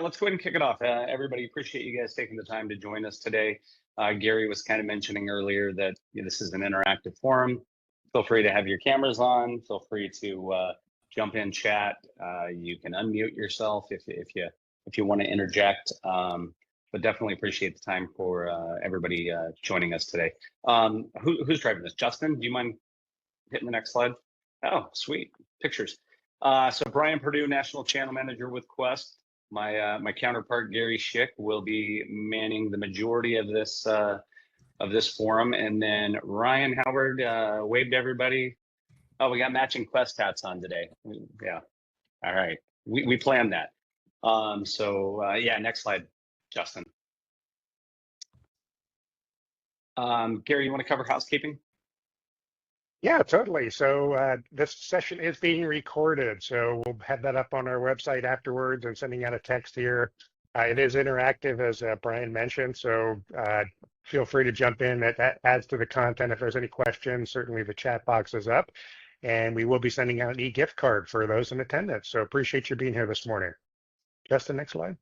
Let's go ahead and kick it off. Everybody, appreciate you guys taking the time to join us today. Gary was kind of mentioning earlier that this is an interactive forum. Feel free to have your cameras on. Feel free to jump in, chat. You can unmute yourself if you want to interject. But definitely appreciate the time for everybody joining us today. Who's driving this? Justin, do you mind hitting the next slide? Oh, sweet pictures. So Brian Perdue, National Channel Manager with Quest. My counterpart Gary Schick will be manning the majority of this forum, and then Ryan Howard waved to everybody. Oh, we got matching Quest hats on today. Yeah, all right, we planned that. Yeah, next slide, Justin. Gary, you want to cover housekeeping? Yeah, totally. So this session is being recorded, so we'll have that up on our website afterwards and sending out a text here. It is interactive, as Brian mentioned, so feel free to jump in. That adds to the content. If there's any questions, certainly the chat box is up, and we will be sending out an e-gift card for those in attendance. So appreciate you being here this morning. Justin, next slide.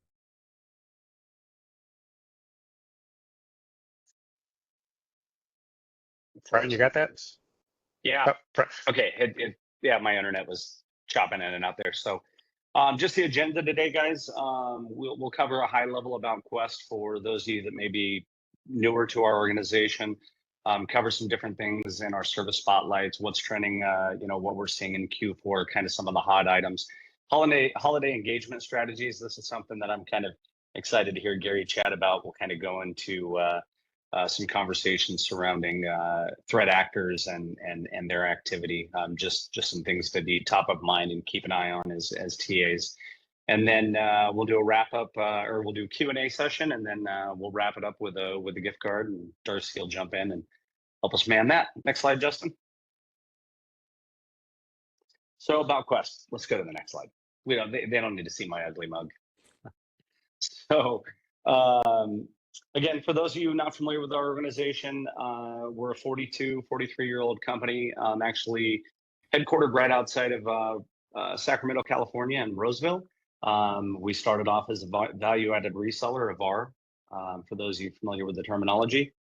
Brian, you got that? Yeah. Okay. Yeah, my internet was chopping in and out there. So just the agenda today, guys. We'll cover a high level about Quest for those of you that may be newer to our organization. Cover some different things in our service spotlights, what's trending, what we're seeing in Q4, kind of some of the hot items. Holiday engagement strategies. This is something that I'm kind of excited to hear Gary chat about. We'll kind of go into some conversations surrounding threat actors and their activity. Just some things to be top of mind and keep an eye on as TAs. And then we'll do a wrap up, or we'll do Q&A session, and then we'll wrap it up with a gift card, and Darcy will jump in and help us man that. Next slide, Justin. So about Quest, let's go to the next slide. They don't need to see my ugly mug. So again, for those of you not familiar with our organization, we're a 43-year-old company, actually headquartered right outside of Sacramento, California, in Roseville. We started off as a value-added reseller of VAR, for those of you familiar with the terminology.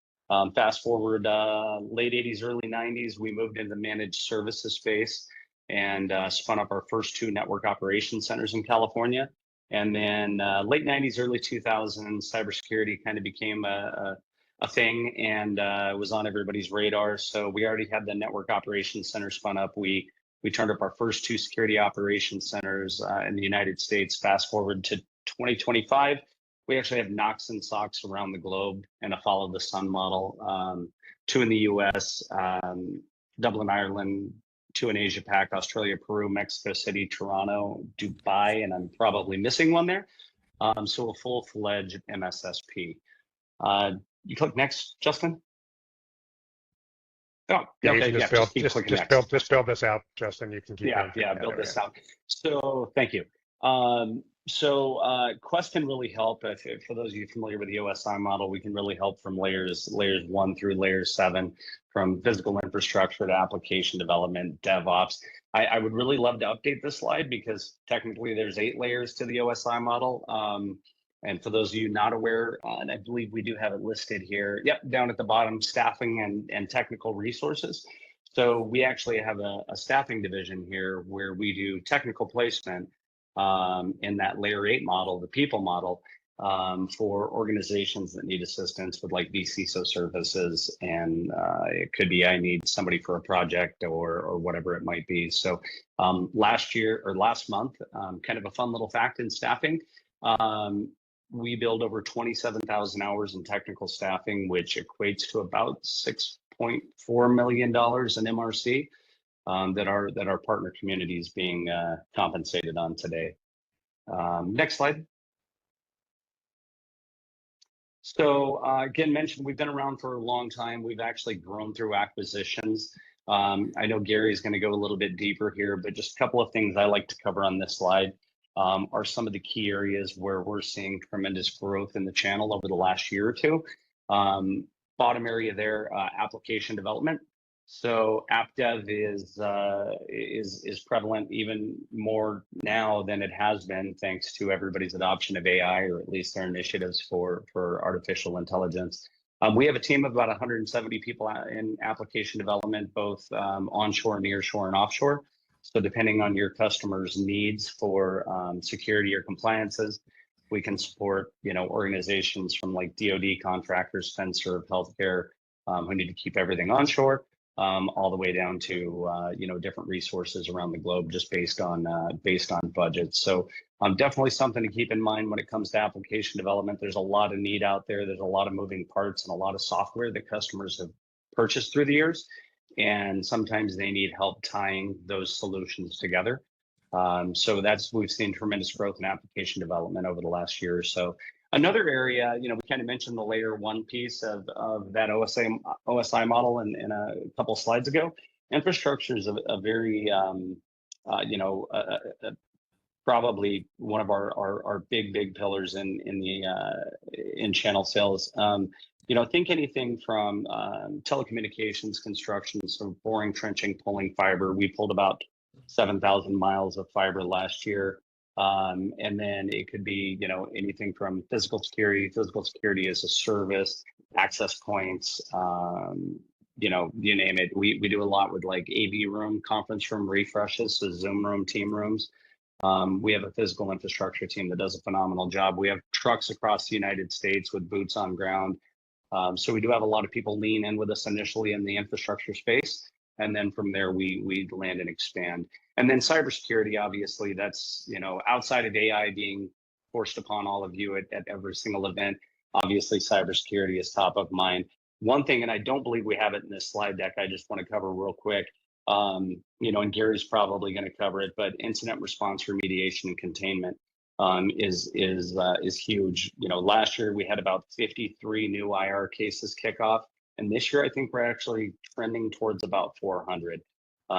Fast forward late 80s, early 90s, we moved into the managed services space and spun up our first 2 network operations centers in California. And then late 90s, early 2000s, cybersecurity kind of became a thing and was on everybody's radar. So we already had the network operations center spun up. We turned up our first 2 security operations centers in the United States. Fast forward to 2025, we actually have NOCs and SOCs around the globe and a follow the sun model. 2 in the US, Dublin, Ireland, 2 in Asia Pac, Australia, Peru, Mexico City, Toronto, Dubai, and I'm probably missing one there. So a full-fledged MSSP. You click next, Justin. Oh, yeah, okay. Just build this out, Justin. You can keep going. Yeah, build this out. So thank you. Quest can really help. For those of you familiar with the OSI model, we can really help from layers 1 through layer 7, from physical infrastructure to application development, DevOps. I would really love to update this slide because technically there's 8 layers to the OSI model. And for those of you not aware, and I believe we do have it listed here. Yep, down at the bottom, staffing and technical resources. So we actually have a staffing division here where we do technical placement in that layer 8 model, the people model, for organizations that need assistance with like vCISO services. And it could be I need somebody for a project or whatever it might be. So last month, kind of a fun little fact in staffing, we billed over 27,000 hours in technical staffing, which equates to about $6.4 million in MRC. That our partner community is being compensated on today. Next slide. So again, mentioned we've been around for a long time. We've actually grown through acquisitions. I know Gary is going to go a little bit deeper here, but just a couple of things I like to cover on this slide are some of the key areas where we're seeing tremendous growth in the channel over the last year or 2. Bottom area there, application development. So app dev is prevalent even more now than it has been, thanks to everybody's adoption of AI, or at least their initiatives for artificial intelligence. We have a team of about 170 people in application development, both onshore, nearshore, and offshore. So depending on your customer's needs for security or compliances, we can support organizations from like DoD contractors, FedServ, healthcare, who need to keep everything onshore, all the way down to different resources around the globe, just based on budgets. So definitely something to keep in mind when it comes to application development. There's a lot of need out there. There's a lot of moving parts and a lot of software that customers have purchased through the years, and sometimes they need help tying those solutions together. So we've seen tremendous growth in application development over the last year or so. Another area, we kind of mentioned the layer one piece of that OSI model in a couple of slides ago. Infrastructure is a very, probably one of our big pillars in channel sales. Think anything from telecommunications, construction, so boring, trenching, pulling fiber. We pulled about 7,000 miles of fiber last year. And then it could be, anything from physical security as a service, access points, you name it. We do a lot with like AV room, conference room refreshes, so Zoom room, team rooms. We have a physical infrastructure team that does a phenomenal job. We have trucks across the United States with boots on ground. So we do have a lot of people lean in with us initially in the infrastructure space. And then from there, we land and expand. And then cybersecurity, obviously, that's, outside of AI being forced upon all of you at every single event, obviously cybersecurity is top of mind. One thing, and I don't believe we have it in this slide deck, I just want to cover real quick, and Gary's probably going to cover it, but incident response, remediation, and containment is huge. Last year we had about 53 new IR cases kick off. And this year, I think we're actually trending towards about 400.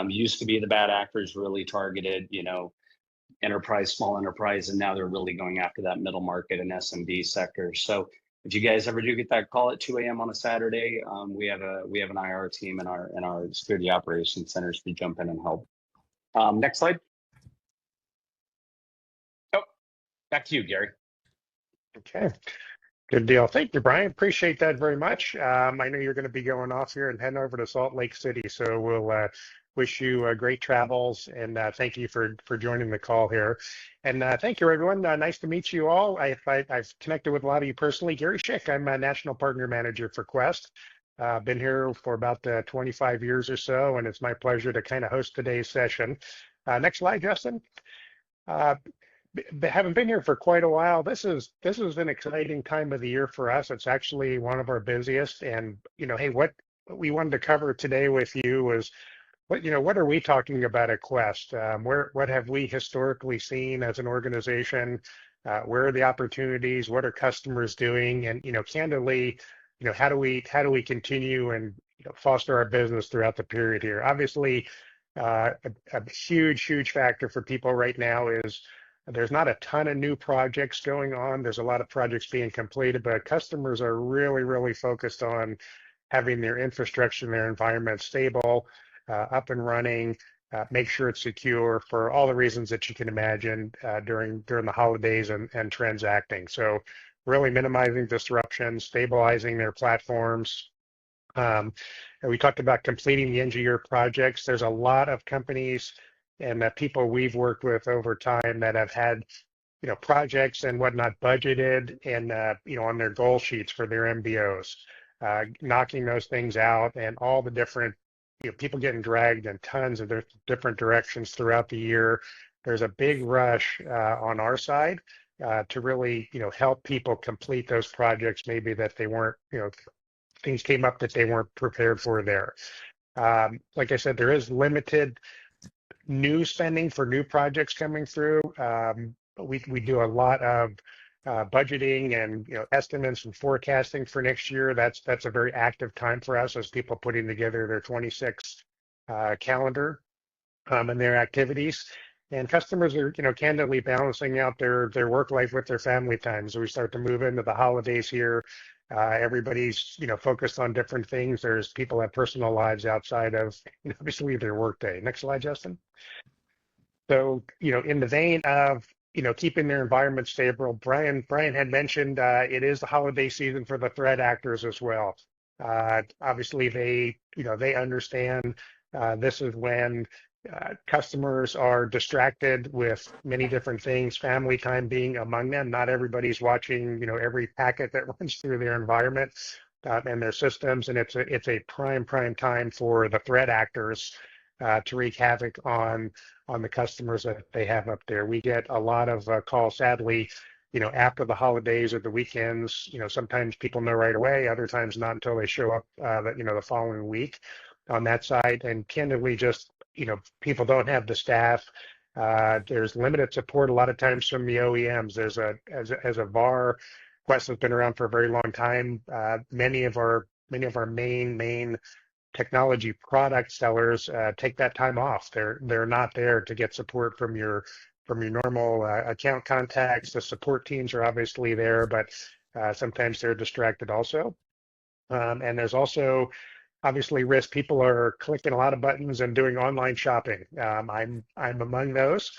Used to be the bad actors really targeted, enterprise, small enterprise, and now they're really going after that middle market and SMB sector. So if you guys ever do get that call at 2 a.m. on a Saturday, we have an IR team in our security operations centers to jump in and help. Next slide. Oh, back to you, Gary. Okay. Good deal. Thank you, Brian. Appreciate that very much. I know you're going to be going off here and heading over to Salt Lake City, so we'll wish you great travels, and thank you for joining the call here. And thank you, everyone. Nice to meet you all. I've connected with a lot of you personally. Gary Schick, I'm a National Partner Manager for Quest. Been here for about 25 years or so, and it's my pleasure to kind of host today's session. Next slide, Justin. Haven't been here for quite a while. This is an exciting time of the year for us. It's actually one of our busiest. And hey, what we wanted to cover today with you was what are we talking about at Quest? What have we historically seen as an organization? Where are the opportunities? What are customers doing? And candidly, how do we continue and foster our business throughout the period here? Obviously, a huge factor for people right now is there's not a ton of new projects going on. There's a lot of projects being completed, but customers are really focused on having their infrastructure and their environment stable, up and running, make sure it's secure for all the reasons that you can imagine during the holidays and transacting. So really minimizing disruption, stabilizing their platforms. And we talked about completing the end-of-year projects. There's a lot of companies and people we've worked with over time that have had, projects and whatnot budgeted and, on their goal sheets for their MBOs, knocking those things out, and all the different, people getting dragged in tons of different directions throughout the year. There's a big rush on our side to really, help people complete those projects maybe that they weren't, things came up that they weren't prepared for there. Like I said, there is limited new spending for new projects coming through. We do a lot of budgeting and estimates and forecasting for next year. That's a very active time for us as people putting together their 26 calendar and their activities. And customers are candidly balancing out their work life with their family time. So we start to move into the holidays here. Everybody's, focused on different things. There's people have personal lives outside of, obviously their workday. Next slide, Justin. So, in the vein of, keeping their environment stable, Brian had mentioned it is the holiday season for the threat actors as well. Obviously, they understand this is when customers are distracted with many different things, family time being among them. Not everybody's watching, every packet that runs through their environment and their systems, and it's a prime time for the threat actors to wreak havoc on the customers that they have up there. We get a lot of calls, sadly, after the holidays or the weekends. Sometimes people know right away, other times not until they show up, the following week on that side. And candidly, just, people don't have the staff. There's limited support a lot of times from the OEMs. There's as a VAR, Quest has been around for a very long time. Many of our main technology product sellers take that time off. They're not there to get support from your normal account contacts. The support teams are obviously there, but sometimes they're distracted also. And there's also obviously risk. People are clicking a lot of buttons and doing online shopping. I'm among those.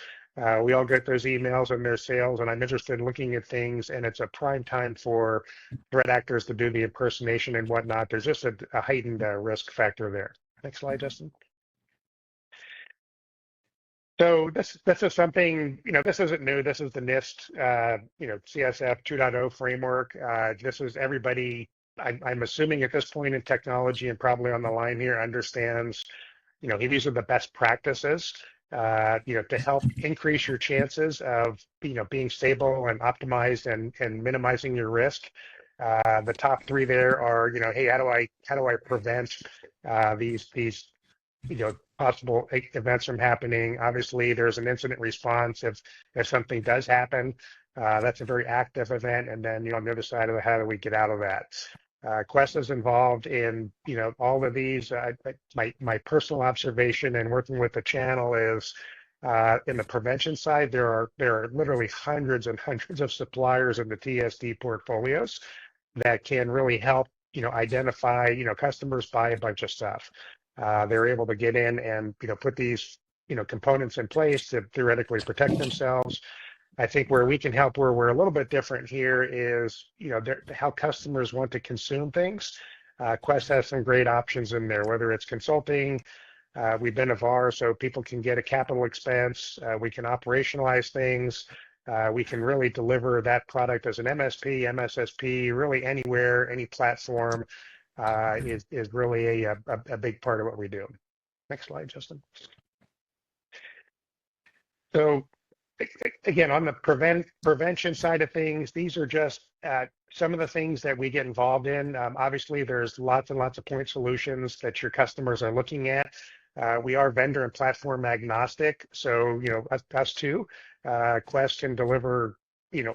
We all get those emails and their sales, and I'm interested in looking at things, and it's a prime time for threat actors to do the impersonation and whatnot. There's just a heightened risk factor there. Next slide, Justin. So this is something, this isn't new. This is the NIST, CSF 2.0 framework. This is everybody, I'm assuming at this point in technology and probably on the line here, understands, these are the best practices. To help increase your chances of, being stable and optimized and minimizing your risk. The top three there are, hey, how do I prevent these possible events from happening? Obviously, there's an incident response if something does happen. That's a very active event. And then, on the other side of it, how do we get out of that? Quest is involved in, all of these. My personal observation and working with the channel is in the prevention side, there are literally hundreds and hundreds of suppliers in the TSD portfolios that can really help, identify, customers buy a bunch of stuff. They're able to get in and, put these, components in place to theoretically protect themselves. I think where we can help, where we're a little bit different here is, how customers want to consume things. Quest has some great options in there, whether it's consulting. We've been a VAR, so people can get a capital expense. We can operationalize things. We can really deliver that product as an MSP, MSSP, really anywhere, any platform is really a big part of what we do. Next slide, Justin. So again, on the prevention side of things, these are just some of the things that we get involved in. Obviously, there's lots and lots of point solutions that your customers are looking at. We are vendor and platform agnostic, so us too. Quest can deliver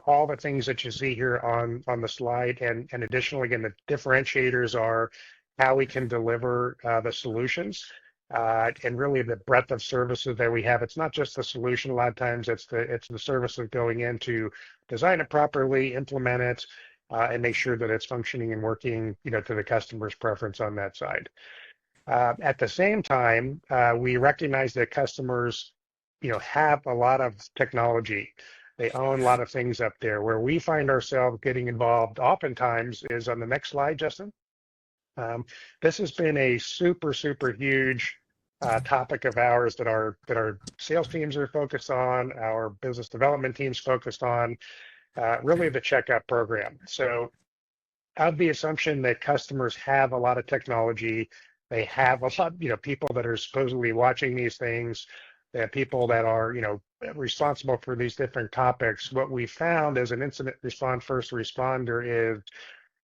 all the things that you see here on the slide, and additionally, again, the differentiators are how we can deliver the solutions. And really the breadth of services that we have. It's not just the solution. A lot of times it's the services going in to design it properly, implement it, and make sure that it's functioning and working, to the customer's preference on that side. At the same time, we recognize that customers, have a lot of technology. They own a lot of things up there. Where we find ourselves getting involved oftentimes is on the next slide, Justin. This has been a super huge topic of ours that our sales teams are focused on, our business development teams focused on, really the checkup program. So of the assumption that customers have a lot of technology, they have a lot, people that are supposedly watching these things, they have people that are, responsible for these different topics. What we found as an incident response first responder is,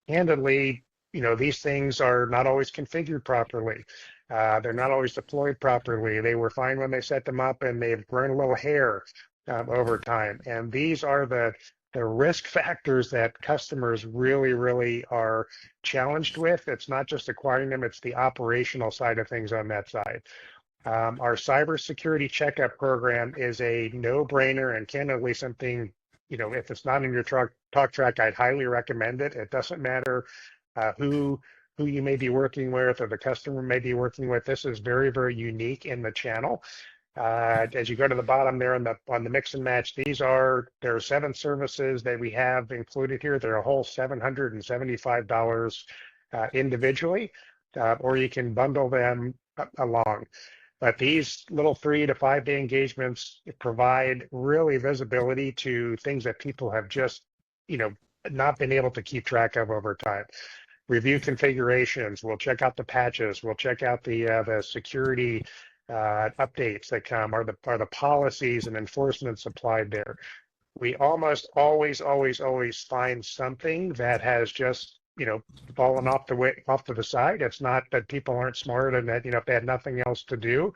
candidly, these things are not always configured properly. They're not always deployed properly. They were fine when they set them up, and they've grown a little hair over time. And these are the risk factors that customers really are challenged with. It's not just acquiring them, it's the operational side of things on that side. Our cybersecurity checkup program is a no-brainer and candidly something if it's not in your talk track, I'd highly recommend it. It doesn't matter who you may be working with or the customer may be working with. This is very, very unique in the channel. As you go to the bottom there on the mix and match, there are 7 services that we have included here. They're a whole $775 individually, or you can bundle them along. But these little 3 to 5 day engagements provide really visibility to things that people have just, not been able to keep track of over time. Review configurations. We'll check out the patches. We'll check out the security updates that come. Are the policies and enforcements applied there? We almost always find something that has just fallen off to the side. It's not that people aren't smart and that if they had nothing else to do,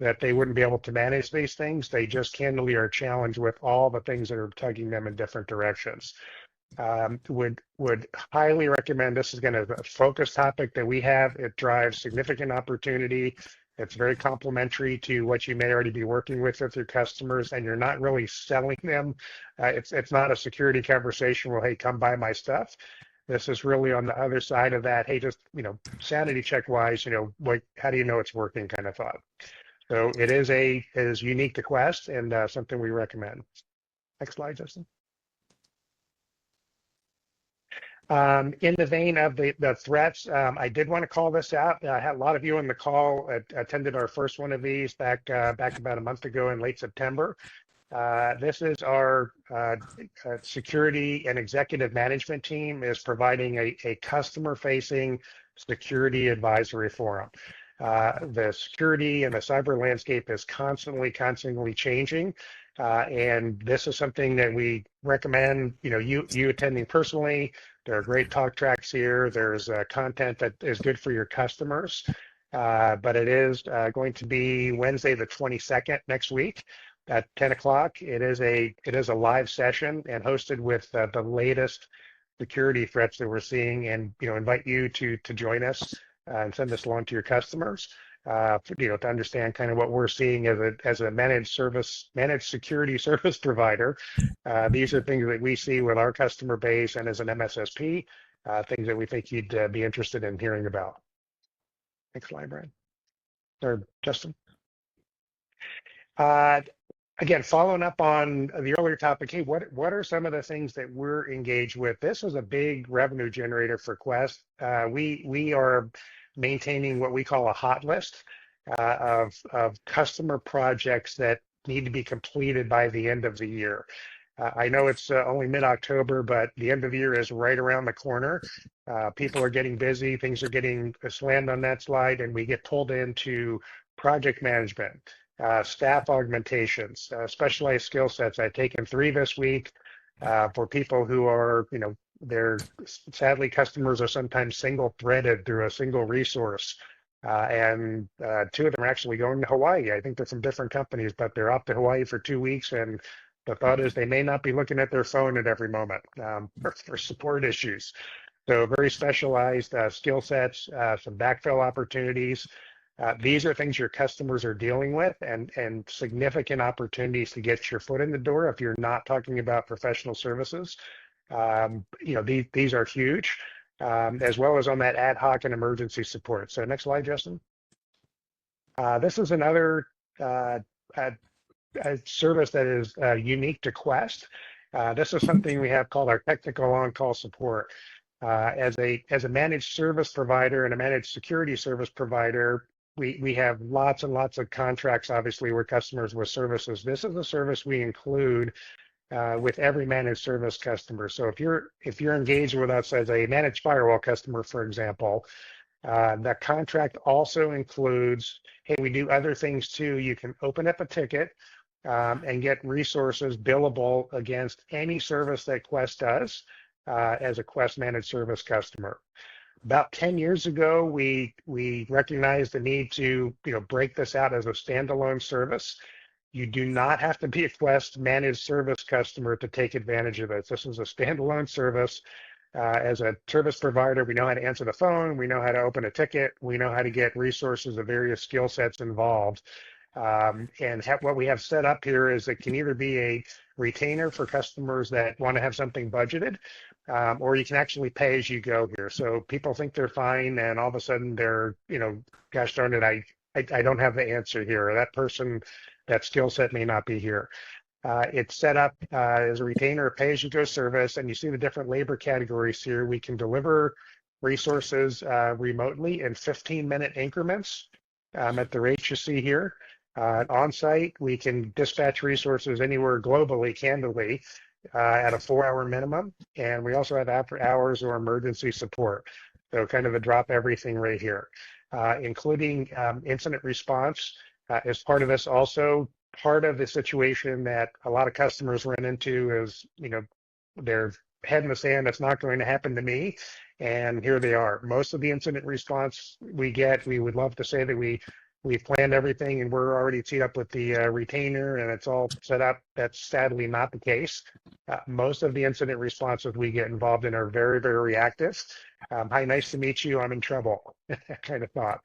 that they wouldn't be able to manage these things. They just candidly are challenged with all the things that are tugging them in different directions. Would highly recommend. This is going to be a focus topic that we have. It drives significant opportunity. It's very complementary to what you may already be working with your customers, and you're not really selling them. It's not a security conversation. Well, hey, come buy my stuff. This is really on the other side of that. Hey, just sanity check wise, how do you know it's working kind of thought. So it is unique to Quest and something we recommend. Next slide, Justin. In the vein of the threats, I did want to call this out. I had a lot of you on the call attended our first one of these back about a month ago in late September. This is our security and executive management team is providing a customer-facing security advisory forum. The security and the cyber landscape is constantly changing. And this is something that we recommend, you attending personally. There are great talk tracks here. There's content that is good for your customers. But it is going to be Wednesday, the 22nd next week at 10 o'clock. It is a live session and hosted with the latest security threats that we're seeing, and invite you to join us and send this along to your customers. To understand kind of what we're seeing as a managed security service provider. These are things that we see with our customer base and as an MSSP, things that we think you'd be interested in hearing about. Next slide, Brian. Or Justin. Again, following up on the earlier topic, hey, what are some of the things that we're engaged with? This is a big revenue generator for Quest. We are maintaining what we call a hot list of customer projects that need to be completed by the end of the year. I know it's only mid-October, but the end of the year is right around the corner. People are getting busy, things are getting slammed on that slide, and we get pulled into project management, staff augmentations, specialized skill sets. I've taken 3 this week for people who are, sadly, customers are sometimes single-threaded through a single resource. And 2 of them are actually going to Hawaii. I think they're from different companies, but they're off to Hawaii for 2 weeks. And the thought is they may not be looking at their phone at every moment for support issues. So very specialized skill sets, some backfill opportunities. These are things your customers are dealing with, and significant opportunities to get your foot in the door if you're not talking about professional services. These are huge, as well as on that ad hoc and emergency support. So next slide, Justin. This is another service that is unique to Quest. This is something we have called our technical on-call support. As a managed service provider and a managed security service provider, we have lots and lots of contracts, obviously, where customers with services. This is a service we include with every managed service customer. So if you're engaged with us as a managed firewall customer, for example, that contract also includes, hey, we do other things too. You can open up a ticket and get resources billable against any service that Quest does as a Quest managed service customer. About 10 years ago, we recognized the need to break this out as a standalone service. You do not have to be a Quest managed service customer to take advantage of this. This is a standalone service. As a service provider, we know how to answer the phone, we know how to open a ticket, we know how to get resources of various skill sets involved. And what we have set up here is it can either be a retainer for customers that want to have something budgeted, or you can actually pay as you go here. So people think they're fine, and all of a sudden they're, gosh darn it, I don't have the answer here. That person, that skill set may not be here. It's set up as a retainer, a pay-as-you-go service, and you see the different labor categories here. We can deliver resources remotely in 15-minute increments at the rates you see here. On-site, we can dispatch resources anywhere globally, candidly, at a 4-hour minimum, and we also have after hours or emergency support. So kind of a drop everything right here, including incident response as part of this. Also, part of the situation that a lot of customers run into is, their head in the sand, that's not going to happen to me. And here they are. Most of the incident response we get, we would love to say that we've planned everything and we're already teed up with the retainer and it's all set up. That's sadly not the case. Most of the incident responses we get involved in are very, very reactive. Hi, nice to meet you. I'm in trouble. Kind of thought.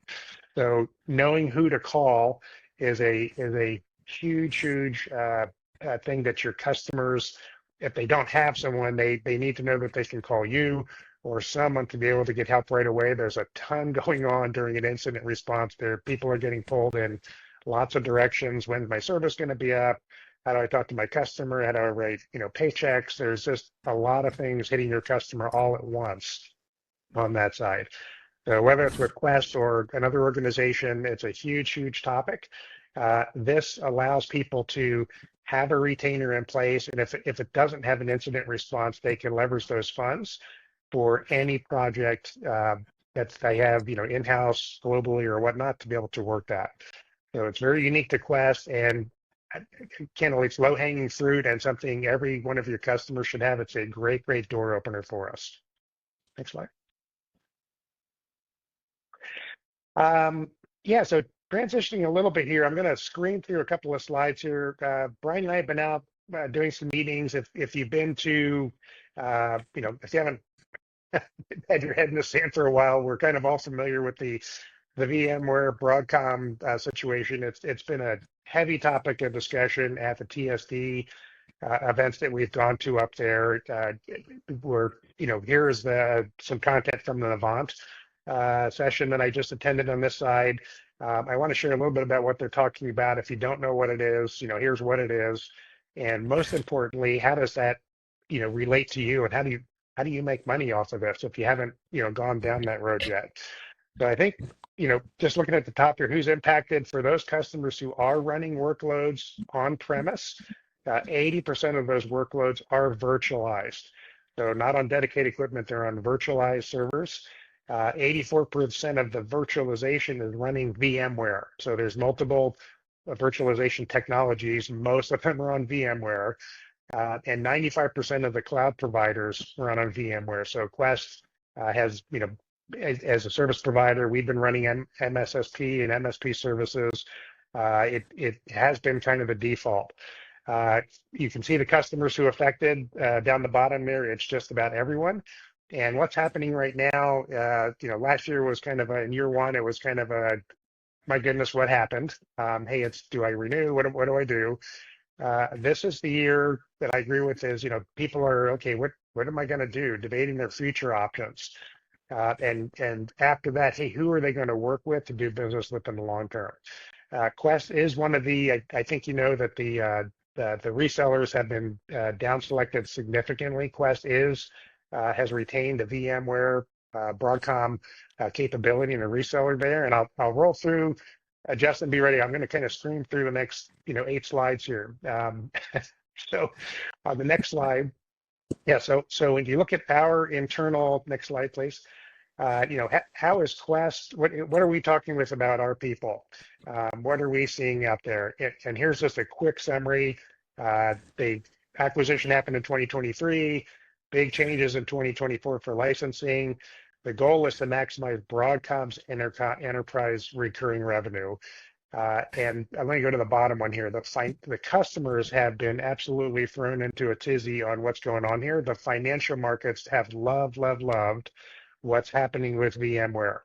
So knowing who to call is a huge thing that your customers, if they don't have someone, they need to know that they can call you or someone to be able to get help right away. There's a ton going on during an incident response there. People are getting pulled in lots of directions. When's my service going to be up? How do I talk to my customer? How do I write, paychecks? There's just a lot of things hitting your customer all at once on that side. So whether it's with Quest or another organization, it's a huge topic. This allows people to have a retainer in place, and if it doesn't have an incident response, they can leverage those funds for any project that they have, in-house, globally, or whatnot, to be able to work that. So it's very unique to Quest, and candidly, it's low-hanging fruit and something every one of your customers should have. It's a great door opener for us. Next slide. Yeah, so transitioning a little bit here, I'm going to screen through a couple of slides here. Brian and I have been out doing some meetings. If you've been to, if you haven't had your head in the sand for a while, we're kind of all familiar with the VMware Broadcom situation. It's been a heavy topic of discussion at the TSD events that we've gone to up there. Here's some content from the Avant session that I just attended on this side. I want to share a little bit about what they're talking about. If you don't know what it is, here's what it is, and most importantly, how does that, relate to you, and how do you make money off of this if you haven't, gone down that road yet? So I think, just looking at the top here, who's impacted for those customers who are running workloads on premise, 80% of those workloads are virtualized. So not on dedicated equipment, they're on virtualized servers. 84% of the virtualization is running VMware. So there's multiple virtualization technologies. Most of them are on VMware. And 95% of the cloud providers run on VMware. So Quest has, as a service provider, we've been running MSSP and MSP services. It has been kind of a default. You can see the customers who are affected down the bottom there. It's just about everyone. And what's happening right now, last year was kind of in year one, it was kind of my goodness, what happened? Hey, do I renew? What do I do? This is the year that I agree with is, people are, okay, what am I going to do? Debating their future options. And after that, hey, who are they going to work with to do business with in the long term? Quest is one of the, I think that the resellers have been down selected significantly. Quest has retained the VMware Broadcom capability and a reseller there. And I'll roll through. Justin, be ready. I'm going to kind of stream through the next 8 slides here. So on the next slide, yeah. So when you look at our internal, next slide, please. How is Quest? What are we talking with about our people? What are we seeing out there? And here's just a quick summary. The acquisition happened in 2023. Big changes in 2024 for licensing. The goal is to maximize Broadcom's enterprise recurring revenue. And I'm going to go to the bottom one here. The customers have been absolutely thrown into a tizzy on what's going on here. The financial markets have loved what's happening with VMware.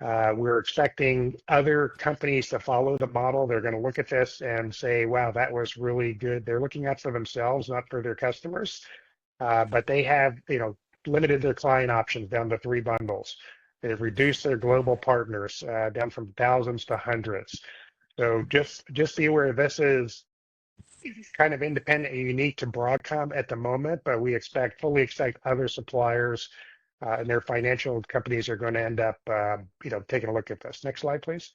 We're expecting other companies to follow the model. They're going to look at this and say, wow, that was really good. They're looking out for themselves, not for their customers. But they have, limited their client options down to 3 bundles. They've reduced their global partners down from thousands to hundreds. So just be aware this is kind of independent and unique to Broadcom at the moment, but we fully expect other suppliers and their financial companies are going to end up, taking a look at this. Next slide, please.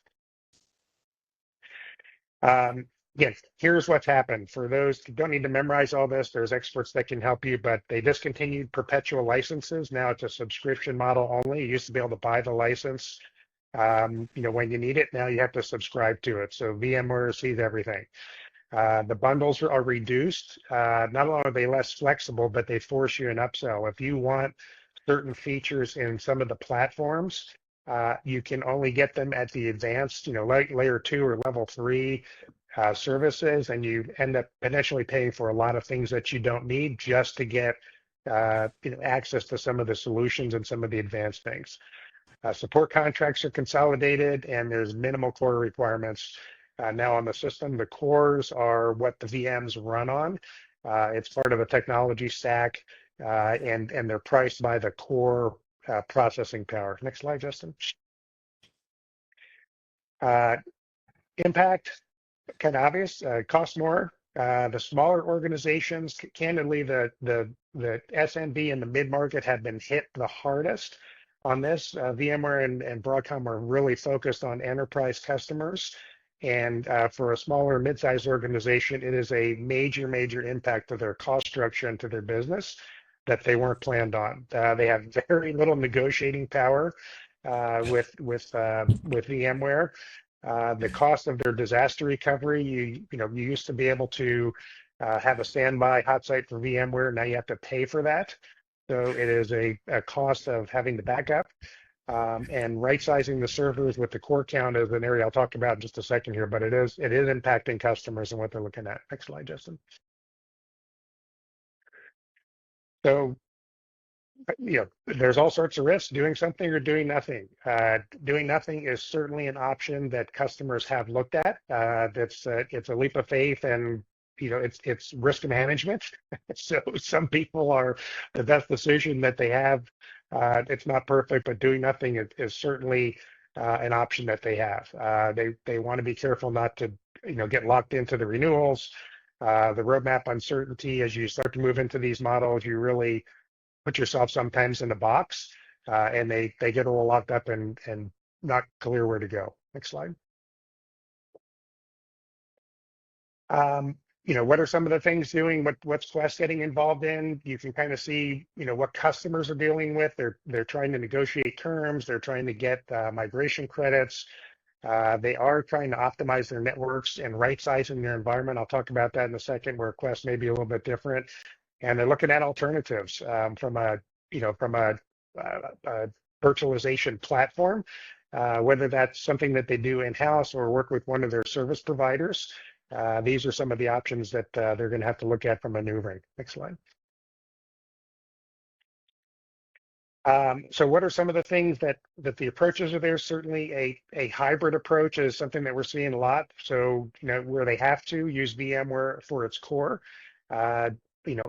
Again, here's what's happened. For those who don't need to memorize all this, there's experts that can help you, but they discontinued perpetual licenses. Now it's a subscription model only. You used to be able to buy the license, when you need it. Now you have to subscribe to it. So VMware sees everything. The bundles are reduced. Not only are they less flexible, but they force you an upsell. If you want certain features in some of the platforms, you can only get them at the advanced, like layer 2 or level 3 services, and you end up potentially paying for a lot of things that you don't need just to get access to some of the solutions and some of the advanced things. Support contracts are consolidated, and there's minimal core requirements now on the system. The cores are what the VMs run on. It's part of a technology stack, and they're priced by the core processing power. Next slide, Justin. Impact, kind of obvious, cost more. The smaller organizations, candidly, the SMB and the mid-market have been hit the hardest on this. VMware and Broadcom are really focused on enterprise customers. And for a smaller mid-sized organization, it is a major impact to their cost structure and to their business that they weren't planned on. They have very little negotiating power with VMware. The cost of their disaster recovery, you used to be able to have a standby hot site for VMware. Now you have to pay for that. So it is a cost of having the backup. And right-sizing the servers with the core count is an area I'll talk about in just a second here, but it is impacting customers and what they're looking at. Next slide, Justin. So, there's all sorts of risks, doing something or doing nothing. Doing nothing is certainly an option that customers have looked at. It's a leap of faith, and it's risk management. So some people are the best decision that they have. It's not perfect, but doing nothing is certainly an option that they have. They want to be careful not to get locked into the renewals, the roadmap uncertainty. As you start to move into these models, you really put yourself sometimes in a box, and they get all locked up and not clear where to go. Next slide. What are some of the things doing? What's Quest getting involved in? You can kind of see, what customers are dealing with. They're trying to negotiate terms. They're trying to get migration credits. They are trying to optimize their networks and right-sizing their environment. I'll talk about that in a second, where Quest may be a little bit different. And they're looking at alternatives from a virtualization platform, whether that's something that they do in-house or work with one of their service providers. These are some of the options that they're going to have to look at from maneuvering. Next slide. So what are some of the things that the approaches are there? Certainly a hybrid approach is something that we're seeing a lot. So, where they have to use VMware for its core. In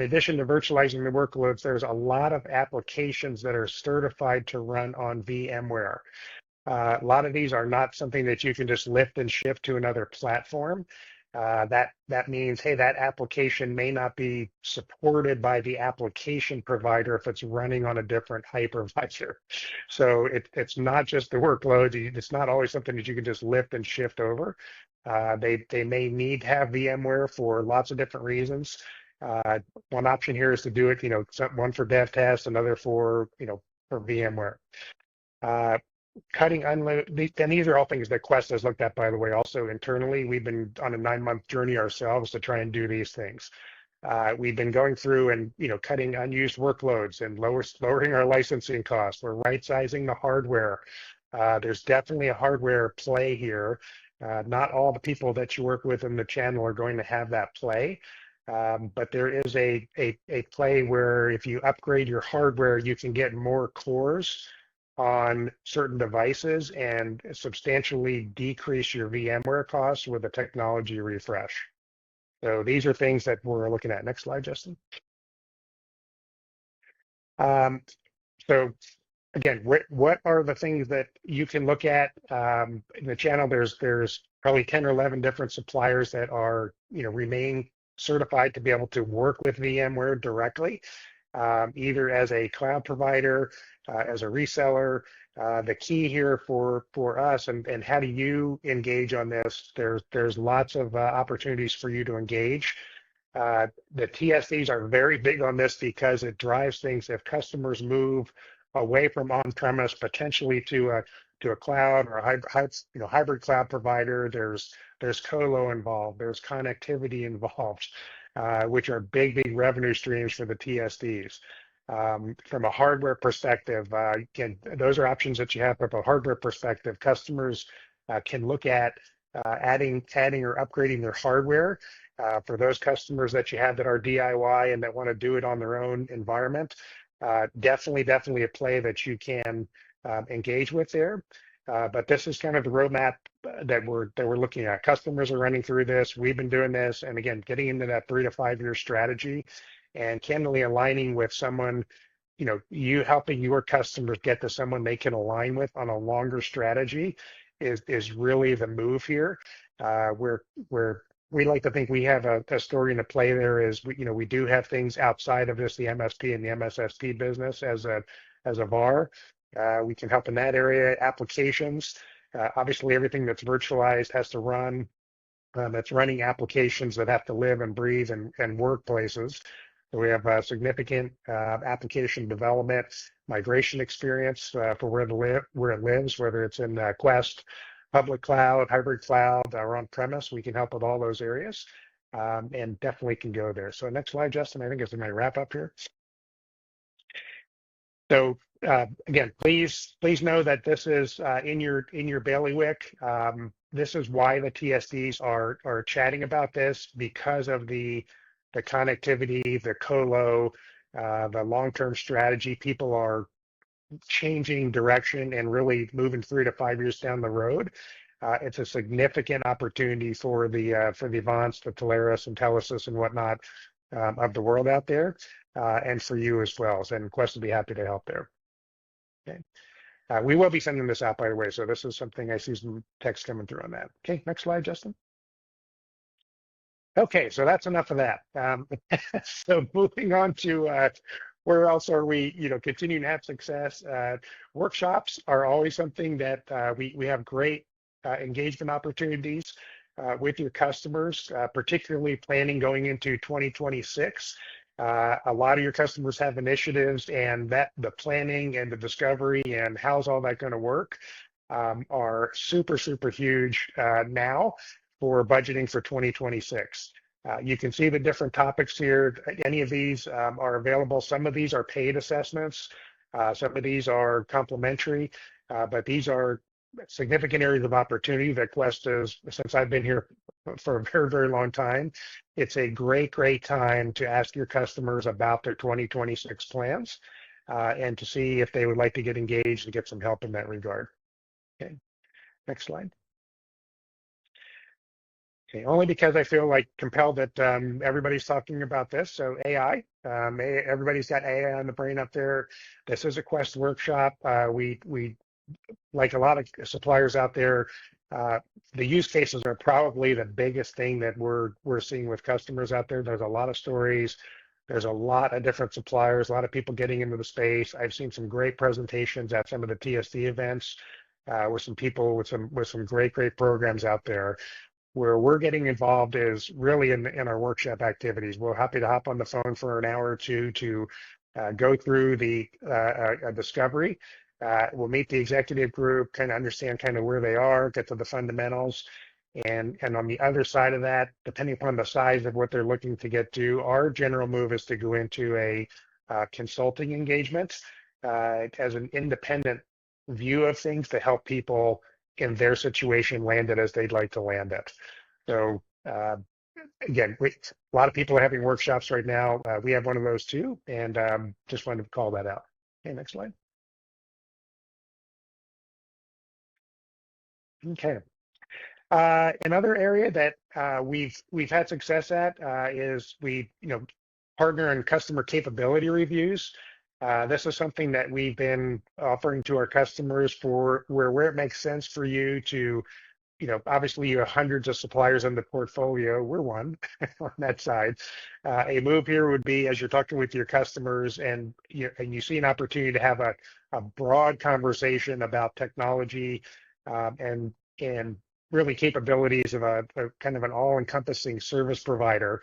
addition to virtualizing the workloads, there's a lot of applications that are certified to run on VMware. A lot of these are not something that you can just lift and shift to another platform. That means, hey, that application may not be supported by the application provider if it's running on a different hypervisor. So it's not just the workload. It's not always something that you can just lift and shift over. They may need to have VMware for lots of different reasons. One option here is to do it, one for dev test, another for VMware. Cutting unlimited, and these are all things that Quest has looked at, by the way, also internally. We've been on a 9-month journey ourselves to try and do these things. We've been going through and cutting unused workloads and lowering our licensing costs. We're right-sizing the hardware. There's definitely a hardware play here. Not all the people that you work with in the channel are going to have that play. But there is a play where if you upgrade your hardware, you can get more cores on certain devices and substantially decrease your VMware costs with a technology refresh. So these are things that we're looking at. Next slide, Justin. So again, what are the things that you can look at in the channel? There's probably 10 or 11 different suppliers that are, remain certified to be able to work with VMware directly, either as a cloud provider, as a reseller. The key here for us, and how do you engage on this? There's lots of opportunities for you to engage. The TSDs are very big on this because it drives things. If customers move away from on-premise potentially to a cloud or a hybrid cloud provider, there's colo involved, there's connectivity involved, which are big revenue streams for the TSDs. From a hardware perspective, again, those are options that you have. From a hardware perspective, customers can look at adding or upgrading their hardware. For those customers that you have that are DIY and that want to do it on their own environment, definitely a play that you can engage with there. But this is kind of the roadmap that we're looking at. Customers are running through this. We've been doing this, and again, getting into that 3 to 5 year strategy, and candidly aligning with someone. You helping your customers get to someone they can align with on a longer strategy is really the move here. We like to think we have a story to play there. Is we do have things outside of just the MSP and the MSSP business as a VAR. We can help in that area. Applications, obviously everything that's virtualized has to run. That's running applications that have to live and breathe and work places. So we have significant application development, migration experience for where it lives, whether it's in Quest, public cloud, hybrid cloud, or on-premise. We can help with all those areas, and definitely can go there. So next slide, Justin. I think it's my wrap up here. So again, please know that this is in your bailiwick. This is why the TSDs are chatting about this, because of the connectivity, the colo, the long-term strategy. People are changing direction and really moving 3 to 5 years down the road. It's a significant opportunity for the Avants, the Telarus and Telesis and whatnot of the world out there, and for you as well. And Quest will be happy to help there. Okay. We will be sending this out, by the way, so this is something I see some text coming through on that. Okay, next slide, Justin. Okay, so that's enough of that. So moving on to where else are we, continuing to have success? Workshops are always something that we have great engagement opportunities with your customers, particularly planning going into 2026. A lot of your customers have initiatives, and that the planning and the discovery and how's all that going to work are super huge now for budgeting for 2026. You can see the different topics here. Any of these are available. Some of these are paid assessments. Some of these are complimentary, but these are significant areas of opportunity that Quest is, since I've been here for a very long time. It's a great time to ask your customers about their 2026 plans and to see if they would like to get engaged and get some help in that regard. Okay, next slide. Okay, only because I feel like compelled that everybody's talking about this. So AI, everybody's got AI on the brain up there. This is a Quest workshop. We like a lot of suppliers out there, the use cases are probably the biggest thing that we're seeing with customers out there. There's a lot of stories. There's a lot of different suppliers, a lot of people getting into the space. I've seen some great presentations at some of the TSD events with some people with some great programs out there. Where we're getting involved is really in our workshop activities. We're happy to hop on the phone for an hour or two to go through a discovery. We'll meet the executive group, kind of understand kind of where they are, get to the fundamentals. And on the other side of that, depending upon the size of what they're looking to get to, our general move is to go into a consulting engagement as an independent view of things to help people in their situation land it as they'd like to land it. So again, a lot of people are having workshops right now. We have one of those too, and just wanted to call that out. Okay, next slide. Okay. Another area that we've had success at is we partner in customer capability reviews. This is something that we've been offering to our customers for where it makes sense for you to, obviously you have hundreds of suppliers in the portfolio. We're one on that side. A move here would be as you're talking with your customers and you see an opportunity to have a broad conversation about technology and really capabilities of a kind of an all-encompassing service provider.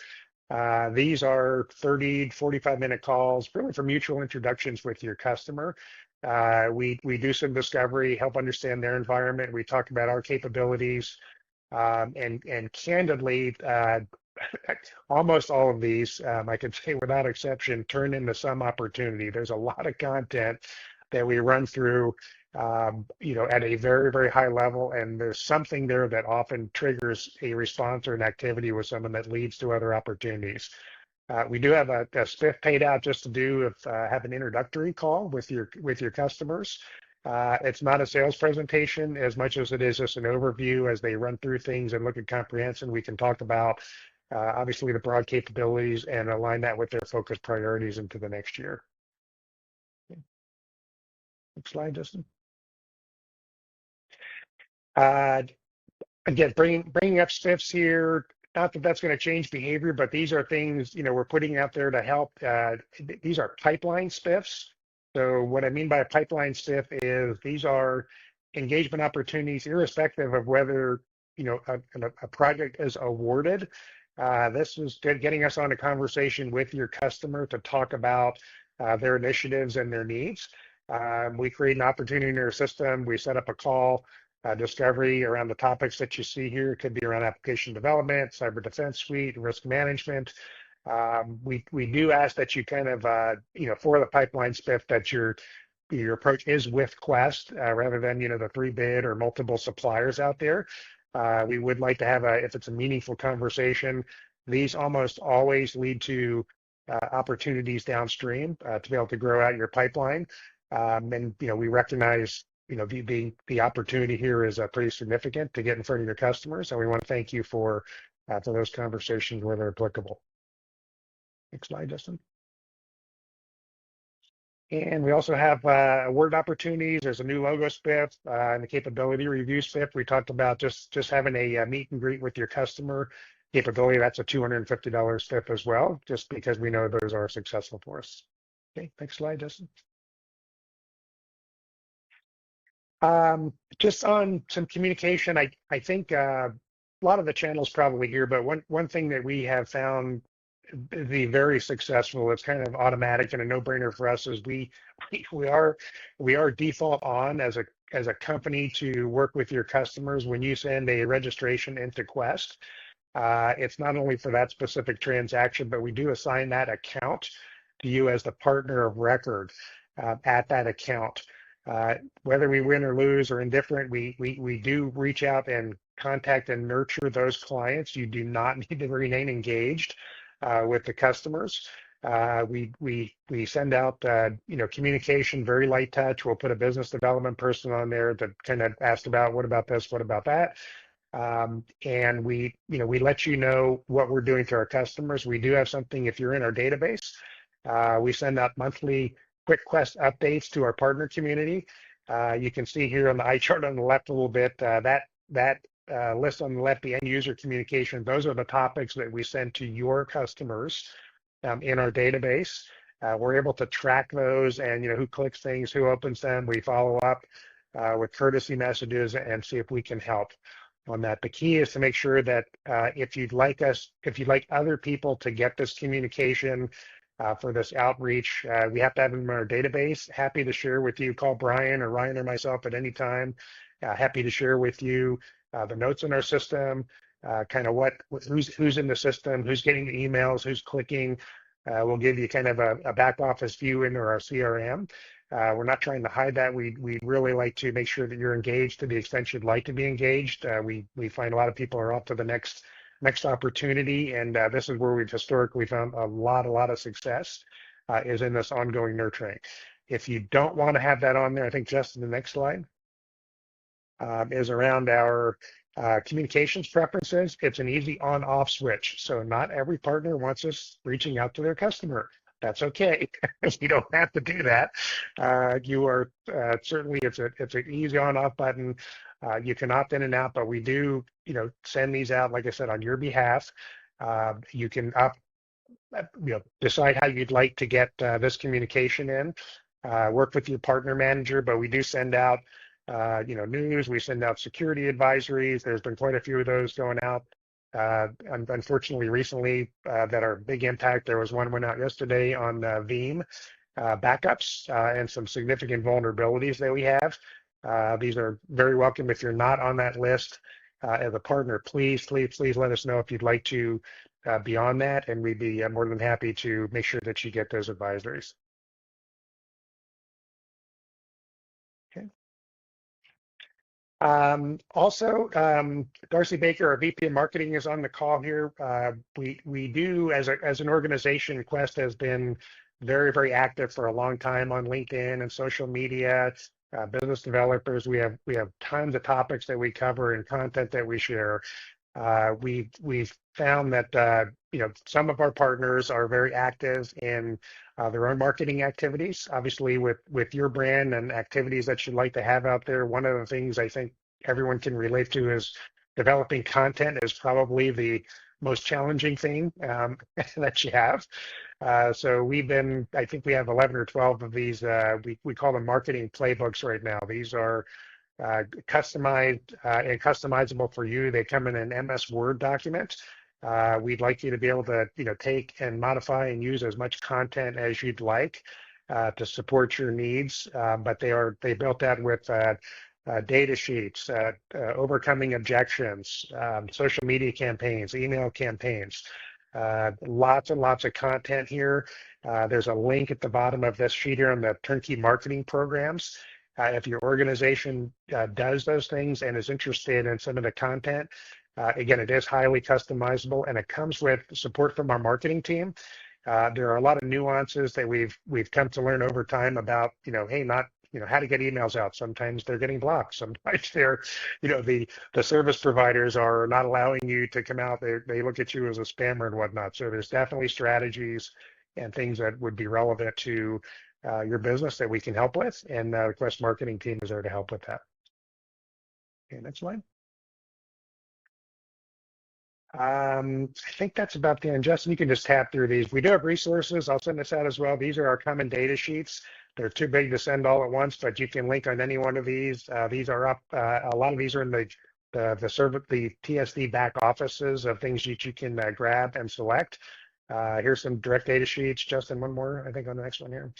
These are 30, 45-minute calls, really for mutual introductions with your customer. We do some discovery, help understand their environment. We talk about our capabilities, and candidly, almost all of these, I can say without exception, turn into some opportunity. There's a lot of content that we run through, at a very, very high level, and there's something there that often triggers a response or an activity with someone that leads to other opportunities. We do have a spiff paid out just to have an introductory call with your customers. It's not a sales presentation as much as it is just an overview as they run through things and look at comprehension. We can talk about obviously the broad capabilities and align that with their focus priorities into the next year. Okay. Next slide, Justin. Again, bringing up spiffs here. Not that that's going to change behavior, but these are things we're putting out there to help. These are pipeline spiffs. So what I mean by a pipeline spiff is these are engagement opportunities, irrespective of whether a project is awarded. This is getting us on a conversation with your customer to talk about their initiatives and their needs. We create an opportunity in our system. We set up a call. Discovery around the topics that you see here. It could be around application development, cyber defense suite, risk management. We do ask that you kind of, for the pipeline spiff, that your approach is with Quest rather than, the 3-bid or multiple suppliers out there. We would like to have if it's a meaningful conversation, these almost always lead to opportunities downstream to be able to grow out your pipeline. And, we recognize the opportunity here is pretty significant to get in front of your customers, and we want to thank you for those conversations where they're applicable. Next slide, Justin. And we also have award opportunities. There's a new logo spiff and the capability review spiff. We talked about just having a meet and greet with your customer capability. That's a $250 spiff as well, just because we know those are successful for us. Okay, next slide, Justin. Just on some communication, I think a lot of the channels probably here, but one thing that we have found to be very successful, it's kind of automatic and a no-brainer for us, is we are default on as a company to work with your customers when you send a registration into Quest. It's not only for that specific transaction, but we do assign that account to you as the partner of record at that account. Whether we win or lose or indifferent, we do reach out and contact and nurture those clients. You do not need to remain engaged with the customers. We send out communication, very light touch. We'll put a business development person on there that kind of asked about what about this, what about that, and we let you know what we're doing to our customers. We do have something if you're in our database. We send out monthly quick Quest updates to our partner community. You can see here on the eye chart on the left a little bit, that list on the left, the end user communication, those are the topics that we send to your customers in our database. We're able to track those and who clicks things, who opens them. We follow up with courtesy messages and see if we can help on that. The key is to make sure that if you'd like other people to get this communication for this outreach, we have to have them in our database. Happy to share with you. Call Brian or Ryan or myself at any time. Happy to share with you the notes in our system, kind of who's in the system, who's getting the emails, who's clicking. We'll give you kind of a back office view into our CRM. We're not trying to hide that. We really like to make sure that you're engaged to the extent you'd like to be engaged. We find a lot of people are off to the next opportunity, and this is where we've historically found a lot of success is in this ongoing nurturing. If you don't want to have that on there, I think just in the next slide. is around our communications preferences. It's an easy on-off switch. So not every partner wants us reaching out to their customer. That's okay. You don't have to do that. You are certainly it's an easy on-off button. You can opt in and out, but we do send these out, like I said, on your behalf. You can decide how you'd like to get this communication in. Work with your partner manager, but we do send out news. We send out security advisories. There's been quite a few of those going out. Unfortunately, recently that are big impact. There was one went out yesterday on Veeam backups and some significant vulnerabilities that we have. These are very welcome. If you're not on that list as a partner, please let us know if you'd like to be on that, and we'd be more than happy to make sure that you get those advisories. Okay. Also, Darcy Baker, our VP of Marketing, is on the call here. We do, as an organization, Quest has been very active for a long time on LinkedIn and social media. Business developers, we have tons of topics that we cover and content that we share. We've found that some of our partners are very active in their own marketing activities. Obviously, with your brand and activities that you'd like to have out there, one of the things I think everyone can relate to is developing content is probably the most challenging thing that you have. So I think we have 11 or 12 of these. We call them marketing playbooks right now. These are customized and customizable for you. They come in an MS Word document. We'd like you to be able to take and modify and use as much content as you'd like to support your needs. But they built that with data sheets, overcoming objections, social media campaigns, email campaigns. Lots and lots of content here. There's a link at the bottom of this sheet here on the turnkey marketing programs. If your organization does those things and is interested in some of the content, again, it is highly customizable, and it comes with support from our marketing team. There are a lot of nuances that we've come to learn over time about, how to get emails out. Sometimes they're getting blocked. Sometimes the service providers are not allowing you to come out. They look at you as a spammer and whatnot. So there's definitely strategies and things that would be relevant to your business that we can help with, and the Quest marketing team is there to help with that. Okay, next slide. I think that's about the end. Justin, you can just tap through these. We do have resources. I'll send this out as well. These are our common data sheets. They're too big to send all at once, but you can link on any one of these. These are up. A lot of these are in the TSD back offices of things that you can grab and select. Here's some direct data sheets. Justin, one more, I think, on the next one here.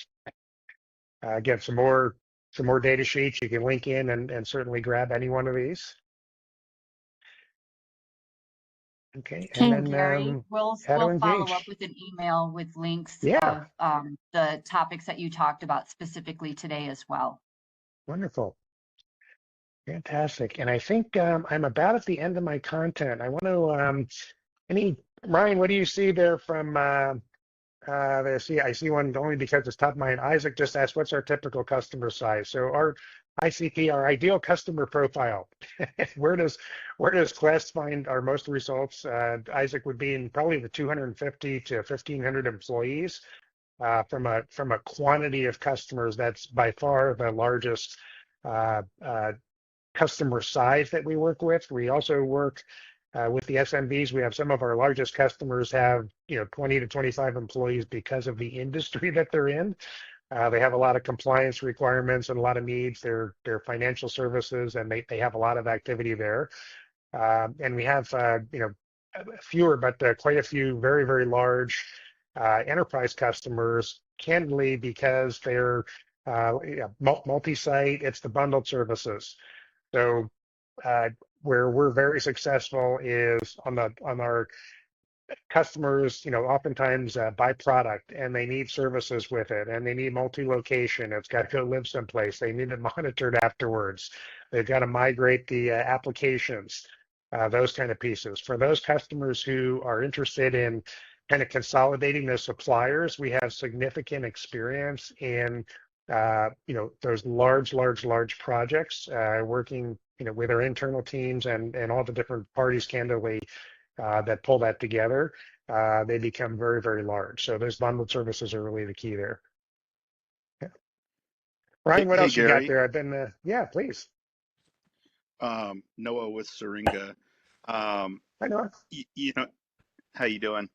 Again, some more data sheets. You can link in and certainly grab any one of these. Okay, King and then Gary, we'll follow up with an email with links of the topics that you talked about specifically today as well. Wonderful. Fantastic. And I think I'm about at the end of my content. I want to, Ryan, what do you see there from, I see one only because it's top of mind. Isaac just asked, what's our typical customer size? So our ICP, our ideal customer profile, where does Quest find our most results? Isaac would be in probably the 250 to 1,500 employees. From a quantity of customers, that's by far the largest customer size that we work with. We also work with the SMBs. We have some of our largest customers have 20 to 25 employees because of the industry that they're in. They have a lot of compliance requirements and a lot of needs. They're financial services, and they have a lot of activity there. And we have fewer, but quite a few very large enterprise customers, candidly, because they're multi-site. It's the bundled services. So where we're very successful is on our customers, oftentimes buy product and they need services with it, and they need multi-location. It's got to go live someplace. They need it monitored afterwards. They've got to migrate the applications, those kind of pieces. For those customers who are interested in kind of consolidating their suppliers, we have significant experience in those large projects, working, with our internal teams and all the different parties, candidly, that pull that together, they become very, very large. So those bundled services are really the key there. Yeah. Ryan, what else you got there? I've been, yeah, please. Noah with Syringa. Hi, Noah. How you doing?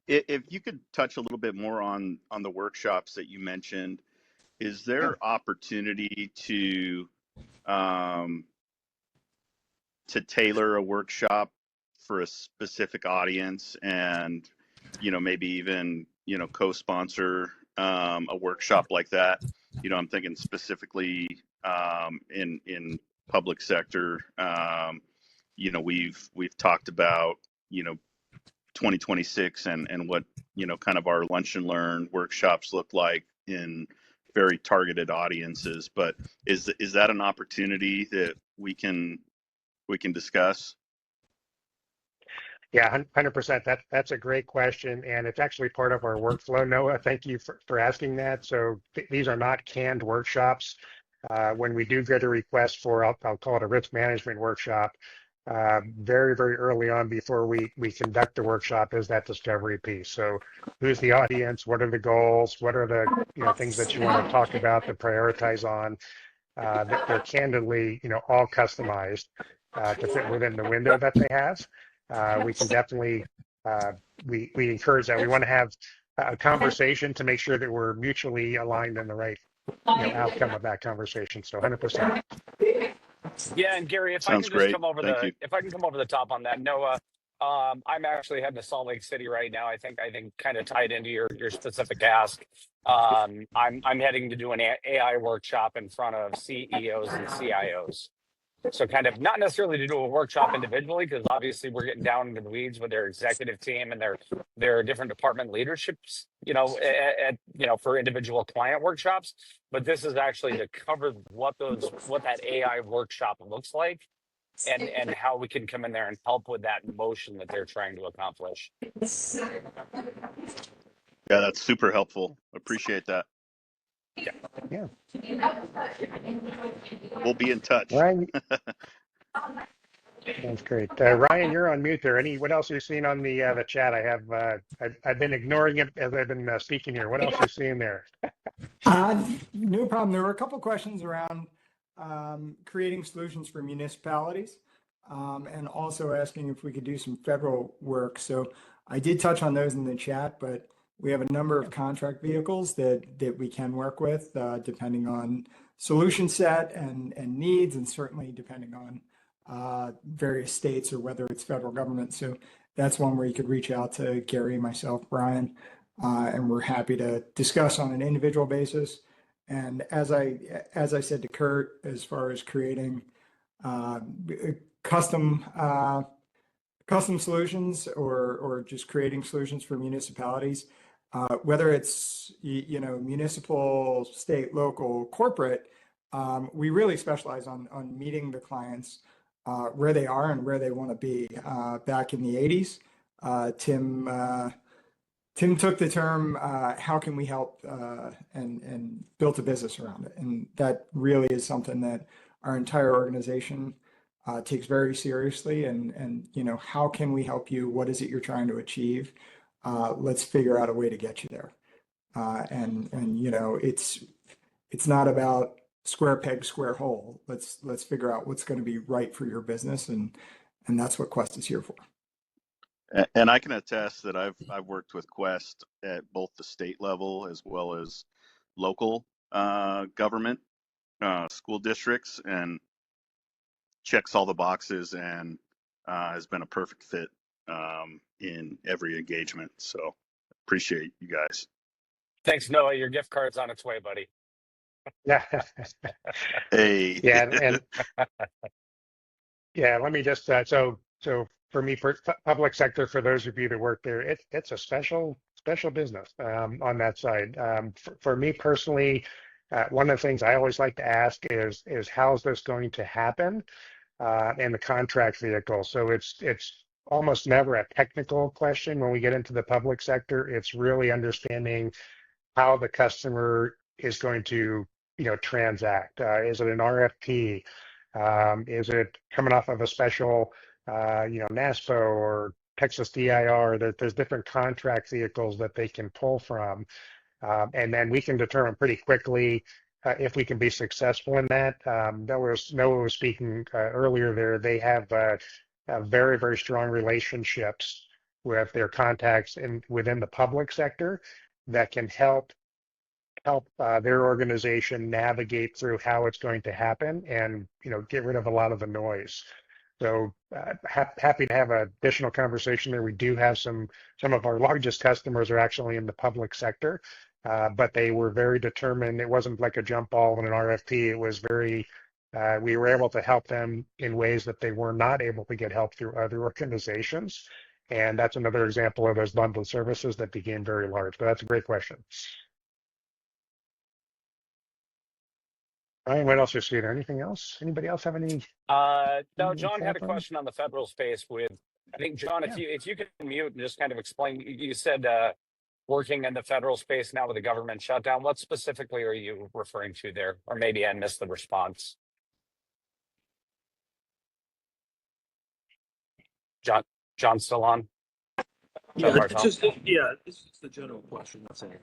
If you could touch a little bit more on the workshops that you mentioned, is there opportunity to tailor a workshop for a specific audience and, maybe even, co-sponsor a workshop like that? I'm thinking specifically in public sector. We've talked about, 2026 and what, kind of our lunch and learn workshops look like in very targeted audiences. But is that an opportunity that we can discuss? Yeah, 100%. That's a great question, and it's actually part of our workflow, Noah. Thank you for asking that. So these are not canned workshops. When we do get a request for, I'll call it a risk management workshop, very, very early on before we conduct the workshop is that discovery piece. So who's the audience? What are the goals? What are the things that you want to talk about, to prioritize on? That they're candidly, all customized to fit within the window that they have. We can definitely, we encourage that. We want to have a conversation to make sure that we're mutually aligned in the right, outcome of that conversation. So 100%. Yeah, and Gary, if I can just come over the top on that, Noah, I'm actually heading to Salt Lake City right now. I think kind of tied into your specific ask. I'm heading to do an AI workshop in front of CEOs and CIOs. So kind of not necessarily to do a workshop individually, because obviously we're getting down into the weeds with their executive team and their different department leaderships, for individual client workshops. But this is actually to cover what that AI workshop looks like and how we can come in there and help with that motion that they're trying to accomplish. Yeah, that's super helpful. Appreciate that. Yeah. We'll be in touch. Ryan, that's great. Ryan, you're on mute there. What else are you seeing on the chat? I've been ignoring it as I've been speaking here. What else are you seeing there? No problem. There were a couple questions around creating solutions for municipalities, and also asking if we could do some federal work. So I did touch on those in the chat, but we have a number of contract vehicles that we can work with, depending on solution set and needs, and certainly depending on various states or whether it's federal government. So that's one where you could reach out to Gary, myself, Brian, and we're happy to discuss on an individual basis. And as I said to Kurt, as far as creating custom solutions or just creating solutions for municipalities, whether it's municipal, state, local, corporate, we really specialize on meeting the clients where they are and where they want to be. Back in the 80s, Tim took the term, how can we help, and built a business around it. And that really is something that our entire organization takes very seriously. And how can we help you? What is it you're trying to achieve? Let's figure out a way to get you there. And it's not about square peg, square hole. Let's figure out what's going to be right for your business. And that's what Quest is here for. And I can attest that I've worked with Quest at both the state level as well as local government, school districts, and checks all the boxes and has been a perfect fit in every engagement. So appreciate you guys. Thanks, Noah. Your gift card's on its way, buddy. Yeah. Hey. Yeah, and yeah, let me just so for me, for public sector, for those of you that work there, it's a special business on that side. For me personally, one of the things I always like to ask is how's this going to happen in the contract vehicle? So it's almost never a technical question when we get into the public sector. It's really understanding how the customer is going to, transact? Is it an RFP? Is it coming off of a special, NASPO or Texas DIR? There's different contract vehicles that they can pull from. And then we can determine pretty quickly if we can be successful in that. Noah was speaking earlier there. They have very, very strong relationships with their contacts within the public sector that can help their organization navigate through how it's going to happen and get rid of a lot of the noise. So happy to have an additional conversation there. We do have some of our largest customers are actually in the public sector, but they were very determined. It wasn't like a jump ball in an RFP. It was very, we were able to help them in ways that they were not able to get help through other organizations. And that's another example of those bundled services that became very large. But that's a great question. Ryan, what else you see there? Anything else? Anybody else have any? No, John had a question on the federal space with, I think, John, if you could mute and just kind of explain, you said working in the federal space now with the government shutdown. What specifically are you referring to there? Or maybe I missed the response. John still on? Yeah, it's just this is the general question. That's it.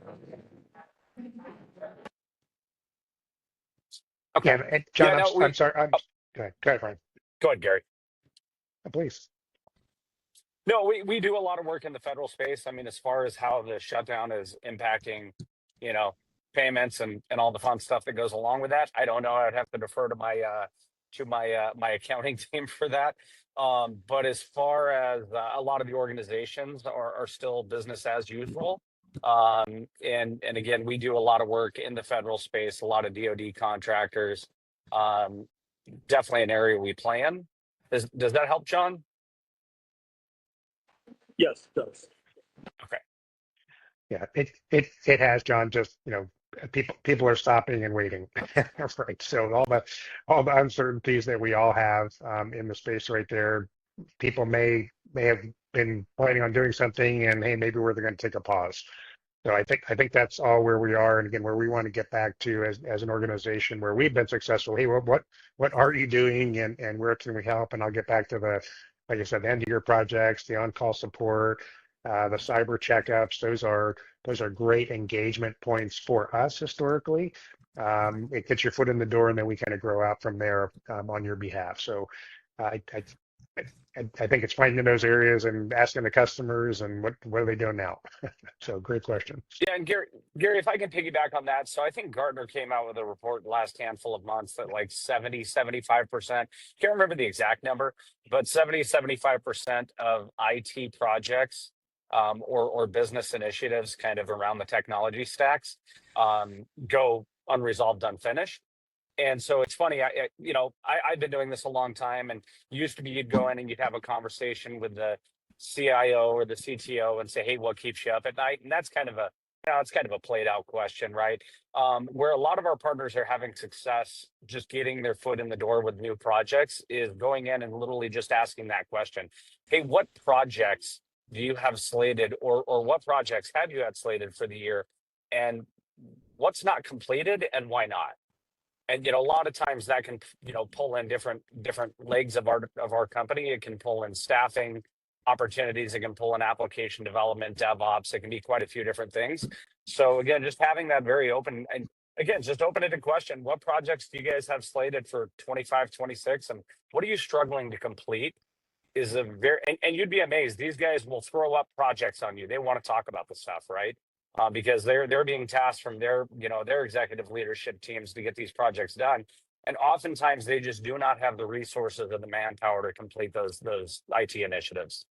Okay. Yeah, John, I'm sorry. Go ahead, Ryan. Go ahead, Gary. Please. No, we do a lot of work in the federal space. I mean, as far as how the shutdown is impacting, payments and all the fun stuff that goes along with that, I don't know. I'd have to defer to my accounting team for that. But as far as a lot of the organizations are still business as usual. And again, we do a lot of work in the federal space, a lot of DoD contractors. Definitely an area we play in. Does that help, John? Yes, it does. Okay. Yeah, it has, John. Just people are stopping and waiting. Right. So all the uncertainties that we all have in the space right there, people may have been planning on doing something, and hey, maybe we're going to take a pause. So I think that's all where we are, and again, where we want to get back to as an organization where we've been successful. Hey, what are you doing, and where can we help? And I'll get back to the, like I said, end of year projects, the on-call support, the cyber checkups. Those are great engagement points for us historically. It gets your foot in the door, and then we kind of grow out from there on your behalf. So I think it's finding those areas and asking the customers and what are they doing now? So great question. Yeah, and Gary, if I can piggyback on that. So I think Gartner came out with a report the last handful of months that like 75%, can't remember the exact number, but 75% of IT projects or business initiatives kind of around the technology stacks go unresolved, unfinished. And so it's funny, I've been doing this a long time, and used to be you'd go in and you'd have a conversation with the CIO or the CTO and say, hey, what keeps you up at night? And that's kind of it's kind of a played out question, right? Where a lot of our partners are having success just getting their foot in the door with new projects is going in and literally just asking that question. Hey, what projects do you have slated, or what projects have you had slated for the year? And what's not completed and why not? And a lot of times that can pull in different legs of our company. It can pull in staffing opportunities. It can pull in application development, DevOps. It can be quite a few different things. So again, just having that very open, and again, just open-ended question: what projects do you guys have slated for 25, 26, and what are you struggling to complete? Is a very and you'd be amazed. These guys will throw up projects on you. They want to talk about the stuff, right? Because they're being tasked from their executive leadership teams to get these projects done, and oftentimes they just do not have the resources or the manpower to complete those IT initiatives.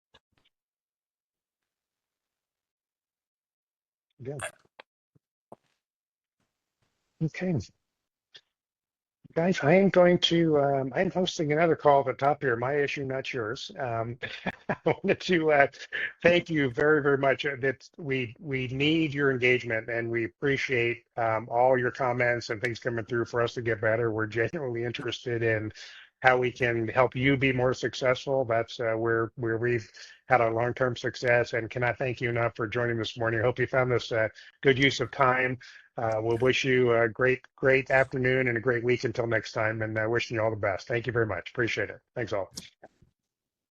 Yeah. Okay. Guys, I am going to, I'm hosting another call at the top here. My issue, not yours. I wanted to thank you very, very much. That we need your engagement, and we appreciate all your comments and things coming through for us to get better. We're genuinely interested in how we can help you be more successful. That's where we've had our long-term success. And can I thank you enough for joining this morning? I hope you found this good use of time. We'll wish you a great afternoon and a great week until next time, and wishing you all the best. Thank you very much. Appreciate it. Thanks all.